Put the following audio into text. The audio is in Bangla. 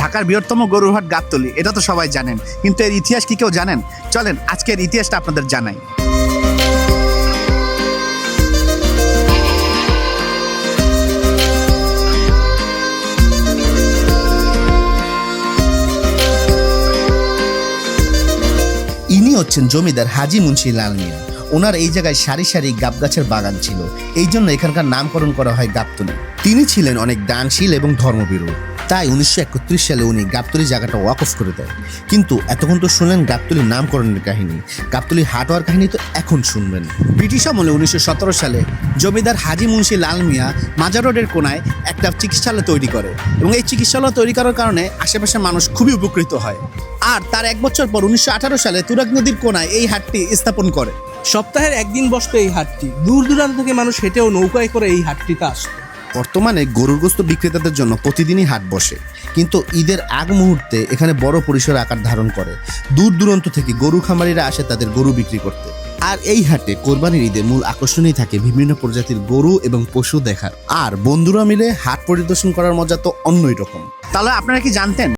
ঢাকার বৃহত্তম গরুর হাট গাবতলী, এটা তো সবাই জানেন, কিন্তু এর ইতিহাস কি কেউ জানেন? চলেন আজকের ইতিহাসটা আপনাদের জানাই। ইনি হচ্ছেন জমিদার হাজী মুন্সি লাল মিয়া। ওনার এই জায়গায় সারি সারি গাব গাছের বাগান ছিল, এই জন্য এখানকার নামকরণ করা হয় গাবতলী। তিনি ছিলেন অনেক দানশীল এবং ধর্মভীরু, তাই 1931 সালে উনি গাবতলী জায়গাটা ওয়াকফ করে দেন। কিন্তু এতক্ষণ তো শুনলেন গাবতলীর নামকরণের কাহিনী, গাবতলীর হাট হওয়ার কাহিনী তো এখন শুনবেন। ব্রিটিশ আমলে 1917 সালে জমিদার হাজী মুন্সি লাল মিয়া মাজার রোডের কোনায় একটা চিকিৎসালয় তৈরি করে, এবং এই চিকিৎসালয় তৈরি করার কারণে আশেপাশের মানুষ খুবই উপকৃত হয়। আর তার এক বছর পর 1918 সালে তুরাগ নদীর কোনায় এই হাটটি স্থাপন করে। সপ্তাহের একদিন বসতো এই হাটটি, দূর দূরান্ত থেকে মানুষ হেঁটেও নৌকায় করে এই হাটটিতে আসতো। বর্তমানে গরুর গোশত বিক্রেতাদের জন্য প্রতিদিনই হাট বসে, কিন্তু ঈদের আগ মুহূর্তে এখানে বড় পরিসরে আকার ধারণ করে। দূর দূরান্ত থেকে গরু খামারিরা আসে তাদের গরু বিক্রি করতে। আর এই হাটে কোরবানির ঈদে মূল আকর্ষণই থাকে বিভিন্ন প্রজাতির গরু এবং পশু দেখার। আর বন্ধুরা মিলে হাট পরিদর্শন করার মজা তো অন্যই রকম। তাহলে আপনারা কি জানতেন